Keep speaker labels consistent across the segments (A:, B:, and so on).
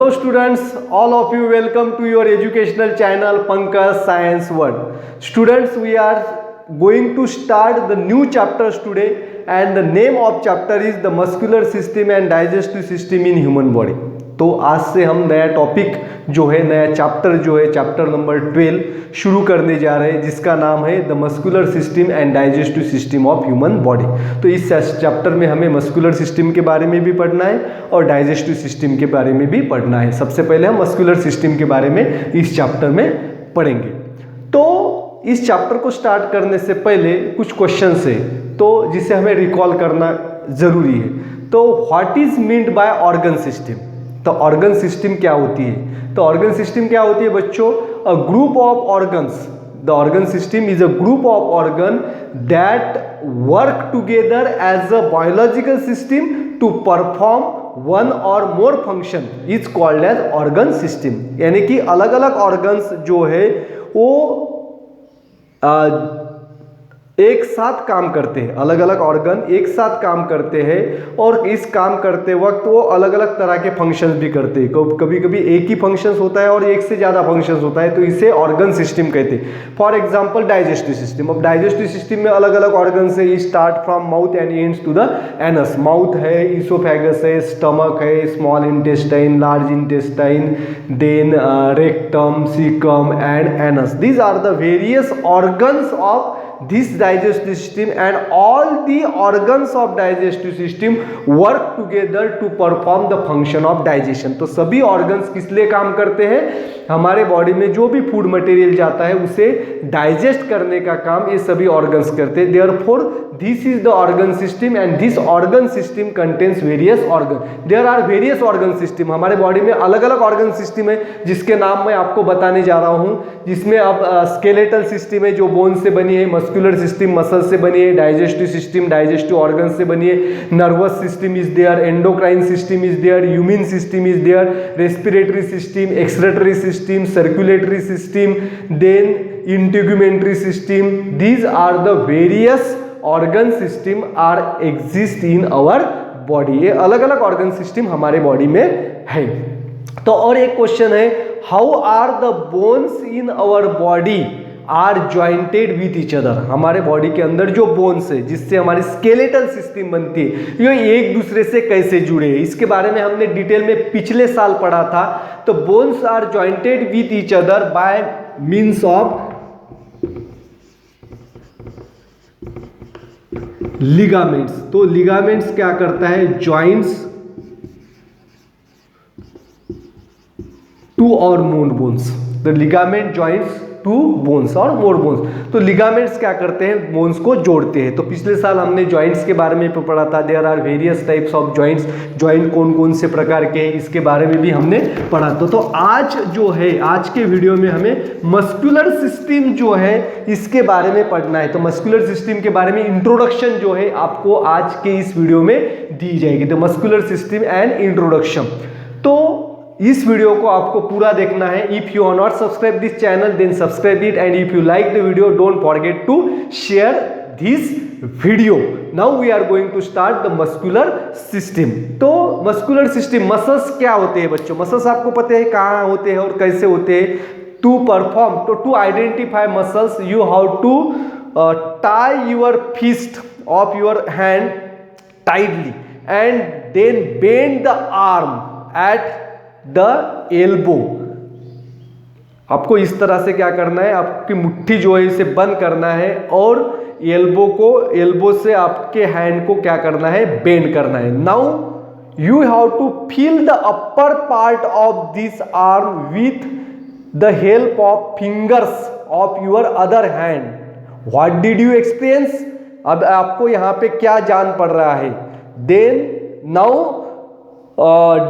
A: Hello students, all of you welcome to your educational channel Pankaj Science World. Students, we are going to start the new chapters today and the name of chapter is the muscular system and digestive system in human body. तो आज से हम नया topic जो है नया chapter जो है चैप्टर नंबर 12 शुरू करने जा रहे हैं जिसका नाम है the muscular system and digestive system of human body. तो इस चैप्टर में हमें मस्कुलर सिस्टम के बारे में भी पढ़ना है और डाइजेस्टिव सिस्टम के बारे में भी पढ़ना है। सबसे पहले हम मस्कुलर सिस्टम के बारे में इस चैप्टर में पढ़ेंगे। तो इस चैप्टर को स्टार्ट करने से पहले कुछ क्वेश्चन है तो जिसे हमें रिकॉल करना जरूरी है। तो what is meant by organ system? तो ऑर्गन सिस्टम क्या होती है? तो ऑर्गन सिस्टम क्या होती है बच्चों? A group of organs. The organ system is a group of organ that work together as a biological system to perform one और more function is called as organ system. यानी कि अलग अलग organs जो है वो एक साथ काम करते हैं, अलग अलग ऑर्गन एक साथ काम करते हैं और इस काम करते वक्त वो अलग अलग तरह के फंक्शंस भी करते हैं। कभी कभी एक ही फंक्शंस होता है और एक से ज़्यादा फंक्शंस होता है, तो इसे ऑर्गन सिस्टम कहते हैं। For example digestive system. अब डाइजेस्टिव सिस्टम में अलग अलग ऑर्गन्स है, start from mouth and ends to the anus. Mouth है, इसोफेगस है, स्टमक है, small intestine, large intestine, then rectum, caecum and anus. These are the various organs of this digestive system and all the organs of digestive system work together to perform the function of digestion। तो सभी organs किस लिए काम करते हैं? हमारे body में जो भी फूड मटेरियल जाता है उसे डाइजेस्ट करने का काम ये सभी ऑर्गन्स करते हैं। Therefore this is the organ system and this organ system contains various organ. There are various organ system. हमारे बॉडी में अलग अलग ऑर्गन सिस्टम है जिसके नाम मैं आपको बताने जा रहा हूं, जिसमें अब स्केलेटल सिस्टम है जो बोन से बनी है, मस्कुलर सिस्टम मसल से बनी है, डाइजेस्टिव सिस्टम डाइजेस्टिव ऑर्गन से बनी है, nervous system is there, endocrine system is there, human system is there, respiratory system, excretory system, circulatory system, then integumentary system. These are the various organ system are exist in our body. ये अलग अलग organ system हमारे body में है। तो और एक question है, how are the bones in our body are jointed with each other? हमारे बॉडी के अंदर जो बोन्स है जिससे हमारी स्केलेटल सिस्टम बनती है ये एक दूसरे से कैसे जुड़े हैं, इसके बारे में हमने डिटेल में पिछले साल पढ़ा था। तो bones are jointed with each other by means of ligaments. तो लिगामेंट्स क्या करता है? ज्वाइंट्स टू और more bones. The ligament joints two bones और मोर बोन्स। तो लिगामेंट्स क्या करते हैं? बोन्स को जोड़ते हैं। तो पिछले साल हमने ज्वाइंट्स के बारे में पढ़ा था। There are various types of joints. Joint कौन कौन से प्रकार के हैं इसके बारे में भी हमने पढ़ा। तो आज जो है आज के वीडियो में हमें मस्कुलर सिस्टम जो है इसके बारे में पढ़ना है। तो मस्कुलर सिस्टम के बारे में इंट्रोडक्शन जो है आपको आज के इस वीडियो में दी जाएगी। तो मस्कुलर सिस्टम एंड इंट्रोडक्शन। तो इस वीडियो को आपको पूरा देखना है। If you are not subscribe this channel then subscribe it and if you like the video don't forget to share this video. Now we are going to start the muscular system. तो muscular system muscles क्या होते हैं बच्चों? Muscles आपको पता है कहाँ होते हैं और कैसे होते हैं? टू परफॉर्म तो to identify muscles you have to tie your fist of your hand tightly and then bend the arm at the elbow। आपको इस तरह से क्या करना है? आपकी मुट्ठी जो है इसे बंद करना है और एल्बो से आपके हैंड को क्या करना है? बेंड करना है। Now you have to feel the upper part of this arm with the help of fingers of your other hand. What did you experience? अब आपको यहां पे क्या जान पड़ रहा है? Then now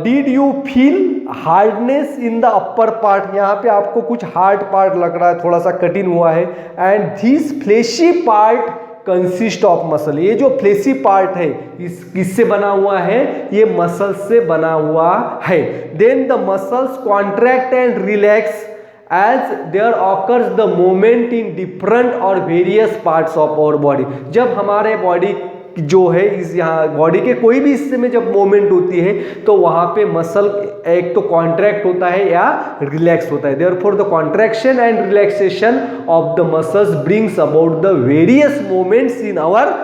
A: did you feel hardness in the upper part? यहाँ पे आपको कुछ हार्ड पार्ट लग रहा है, थोड़ा सा कठिन हुआ है। And this fleshy part consist of muscle. ये जो फ्लेशी पार्ट है किससे बना हुआ है? ये मसल्स से बना हुआ है। Then the muscles contract and relax as there occurs the movement in different or various parts of our body। जब हमारे बॉडी जो है इस यहाँ बॉडी के कोई भी हिस्से में जब मूवमेंट होती है तो वहाँ पे मसल एक तो कॉन्ट्रैक्ट होता है या रिलैक्स होता है। Therefore the contraction and relaxation of the muscles brings about the various movements in our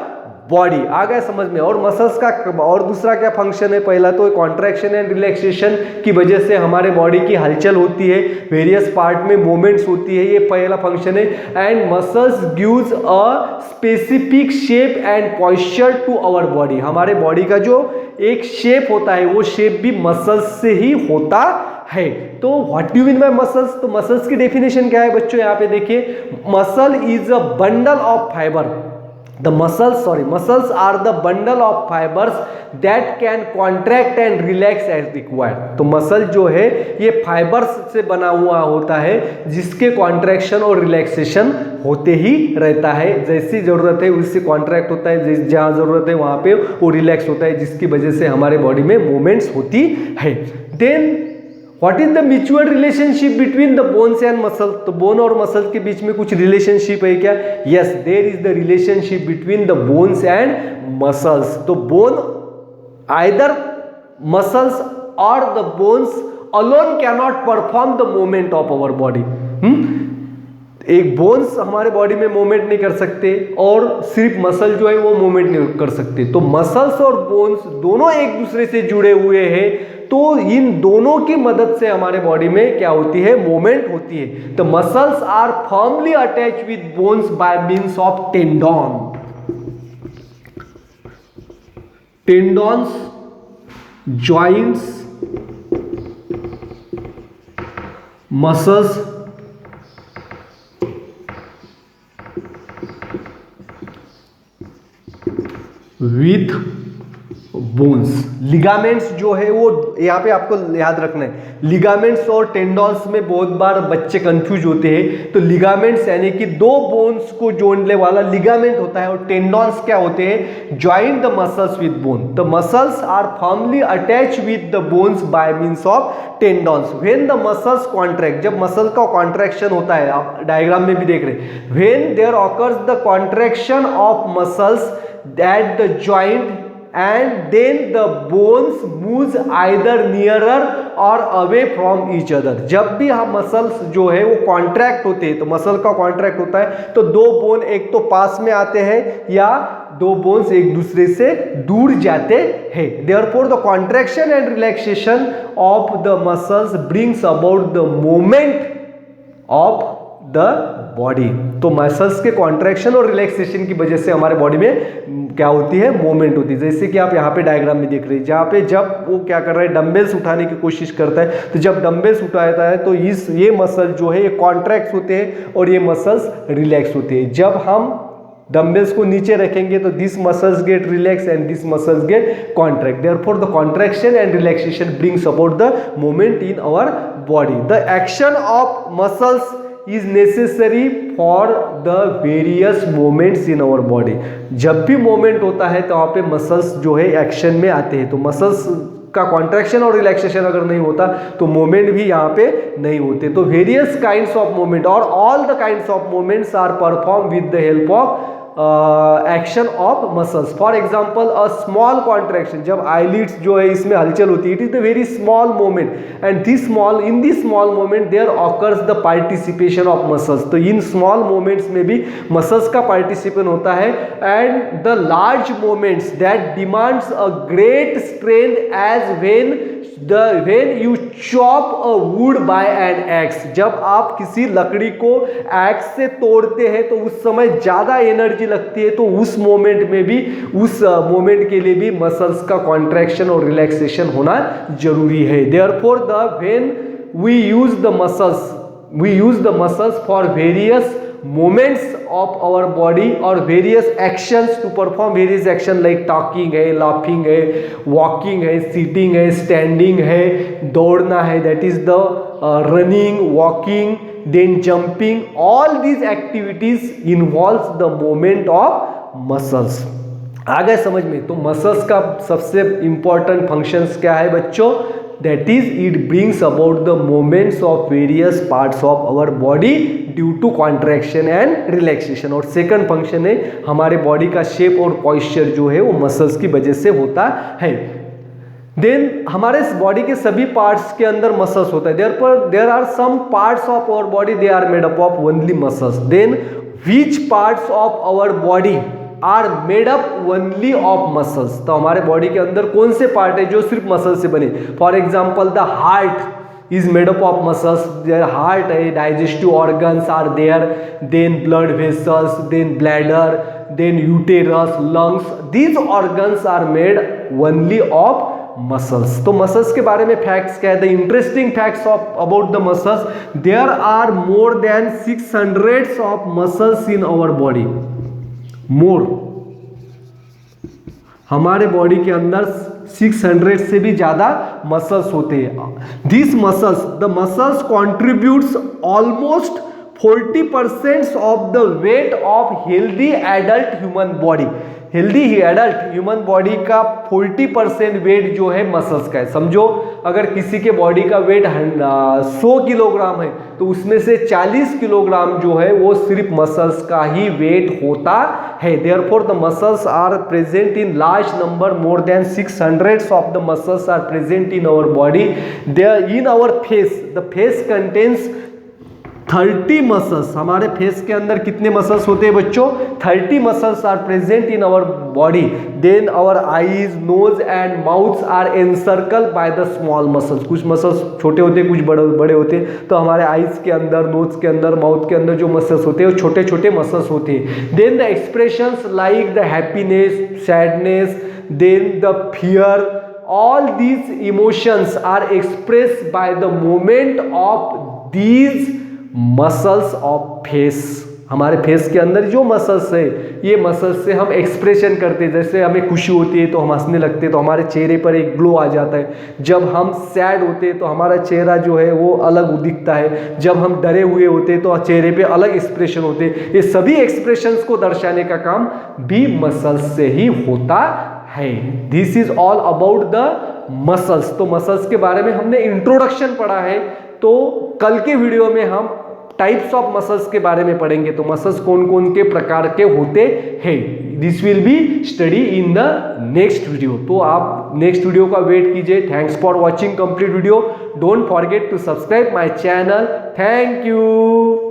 A: body. आ गया समझ में। और मसल्स का और दूसरा क्या फंक्शन है, पहला तो कॉन्ट्रैक्शन एंड रिलैक्सेशन की वजह से हमारे बॉडी की हलचल होती है, वेरियस पार्ट में मूवमेंट्स होती है, ये पहला फंक्शन है। And muscles gives a specific shape and posture to our body. हमारे बॉडी का जो एक शेप होता है वो शेप भी मसल्स से ही होता है। तो what do mean by muscles? तो मसल्स की डेफिनेशन क्या है बच्चों, यहाँ पे देखिए, muscle is a bundle of fibre. The muscles are the bundle of fibers that can contract and relax as required। तो मसल जो है ये फाइबर्स से बना हुआ होता है जिसके कॉन्ट्रैक्शन और रिलैक्सेशन होते ही रहता है। जैसी जरूरत है उससे कॉन्ट्रैक्ट होता है, जहाँ जरूरत है वहाँ पे वो रिलैक्स होता है, जिसकी वजह से हमारे बॉडी में मूवमेंट्स होती है। Then what is the mutual relationship between the bones and muscle? तो बोन और मसल के बीच में कुछ रिलेशनशिप है क्या? Yes, there is the relationship between the bones and muscles. तो बोन आइदर मसल्स और the bones alone cannot perform the movement of our body. एक बोन्स हमारे बॉडी में मूवमेंट नहीं कर सकते और सिर्फ मसल जो है वो मूवमेंट नहीं कर सकते। तो मसल्स और बोन्स दोनों एक दूसरे से जुड़े हुए हैं, तो इन दोनों की मदद से हमारे बॉडी में क्या होती है, मूवमेंट होती है। तो muscles are firmly attach with bones by means of tendon. Tendons, joints, muscles with bones. Ligaments जो है वो यहाँ पे आपको याद रखना है, लिगामेंट्स और टेंडन्स में बहुत बार बच्चे कंफ्यूज होते हैं। तो लिगामेंट्स यानी कि दो बोन्स को जोड़ने वाला लिगामेंट होता है, और टेंडन्स क्या होते हैं, join the muscles with bone. The muscles are firmly attach with the bones by means of tendons. When the muscles contract, जब मसल का कॉन्ट्रैक्शन होता है, आप डायग्राम में भी देख रहे हैं, when there occurs the contraction of muscles at the joint and then the bones moves either nearer or away from each other। जब भी हम मसल्स जो है वो कॉन्ट्रैक्ट होते हैं, तो मसल का कॉन्ट्रैक्ट होता है तो दो बोन एक तो पास में आते हैं या दो बोन्स एक दूसरे से दूर जाते हैं। Therefore the contraction and relaxation of the muscles brings about the movement of the body. तो मसल्स के कॉन्ट्रैक्शन और रिलैक्सेशन की वजह से हमारे बॉडी में क्या होती है, मूवमेंट होती है। जैसे कि आप यहाँ पे डायग्राम में देख रहे हैं, जहाँ पे जब वो क्या कर रहा है, डंबल्स उठाने की कोशिश करता है, तो जब डंबल्स उठाता है तो ये मसल जो है ये कॉन्ट्रैक्ट होते हैं और ये मसल्स रिलैक्स होते हैं। जब हम डंबल्स को नीचे रखेंगे तो this muscles get relax and this muscles get contract. Therefore the contraction and relaxation brings about the movement in our body. The action of muscles is necessary for the various movements in our body। जब भी movement होता है तो वहाँ पे muscles जो है action में आते हैं। तो मसल्स का कॉन्ट्रैक्शन और रिलैक्सेशन अगर नहीं होता तो मूवमेंट भी यहाँ पे नहीं होते। तो वेरियस काइंड्स ऑफ मूवमेंट और all the kinds of movements are perform with the help of action of muscles. For example a small contraction, जब आईलिड्स जो है इसमें हलचल होती है, it is the very small movement and in this small movement there occurs the participation of muscles. तो in small movements में भी मसल्स का पार्टिसिपेशन होता है। And the large movements that demands a great strength as when you chop a wood by an axe। जब आप किसी लकड़ी को एक्स से तोड़ते हैं तो उस समय ज्यादा एनर्जी लगती है, तो उस मोमेंट में भी, उस मोमेंट के लिए भी मसल्स का कॉन्ट्रैक्शन और रिलैक्सेशन होना जरूरी है। Therefore when we use the muscles for various movements of our body or various actions to perform various action like talking है, laughing है, walking है, sitting है, standing है, दौड़ना है, that is the running, walking, then jumping। all these activities involves the movement of muscles। आ गए समझ में? तो मसल्स का सबसे इंपॉर्टेंट फंक्शंस क्या है बच्चों? that is it brings about the movements of various parts of our body due to contraction and relaxation. और सेकंड फंक्शन है हमारे बॉडी का शेप और पॉइस्चर जो है वो मसल्स की वजह से होता है। देन हमारे बॉडी के सभी पार्ट्स के अंदर मसल्स होता है, there are some parts of our body they are made up of only muscles. Then which parts of our body are made up only of muscles. तो हमारे बॉडी के अंदर कौन से पार्ट है जो सिर्फ मसल से बने। For example the heart is made up of muscles, there heart है, digestive organs are there, then blood vessels, then bladder, then uterus, lungs, these organs are made only of muscles. तो muscles के बारे में facts क्या है, the interesting facts of about the muscles, there are more than 600 of muscles in our body. More, हमारे body के अंदर 600 से भी ज्यादा मसल्स होते हैं। This muscles, the muscles contributes almost 40% of the weight of healthy adult human body. Healthy adult human body का 40% wait जो है मसल्स का है। समझो अगर किसी के बॉडी का वेट 100 किलोग्राम है तो उसमें से 40 किलोग्राम जो है वो सिर्फ मसल्स का ही वेट होता है। Therefore the muscles are present in large number, more than 600 of the muscles are present in our body. There in our face, the face contains 30 muscles. हमारे फेस के अंदर कितने मसल्स होते हैं बच्चों, 30 muscles are present in our body. Then our eyes, nose and mouth are encircled by the small muscles. कुछ muscles छोटे होते हैं, कुछ बड़े होते हैं। तो हमारे आईज के अंदर, नोज के अंदर, माउथ के अंदर जो मसल्स होते हैं वो छोटे छोटे मसल्स होते हैं। Then the expressions like the happiness, sadness, then the fear, all these emotions are expressed by the movement of these muscles of face. हमारे फेस के अंदर जो मसल्स है ये मसल्स से हम एक्सप्रेशन करते हैं। जैसे हमें खुशी होती है तो हम हंसने लगते हैं तो हमारे चेहरे पर एक ग्लो आ जाता है। जब हम सैड होते हैं तो हमारा चेहरा जो है वो अलग दिखता है। जब हम डरे हुए होते हैं तो चेहरे पे अलग एक्सप्रेशन होते हैं। ये सभी एक्सप्रेशंस को दर्शाने का काम भी मसल्स से ही होता है। This is all about the muscles. तो मसल्स के बारे में हमने इंट्रोडक्शन पढ़ा है। तो कल के वीडियो में हम टाइप्स ऑफ मसल्स के बारे में पढ़ेंगे। तो मसल्स कौन कौन के प्रकार के होते हैं, this will be study in the next video. तो आप नेक्स्ट वीडियो का वेट कीजिए। Thanks for watching complete video. Don't forget to subscribe my channel. Thank you.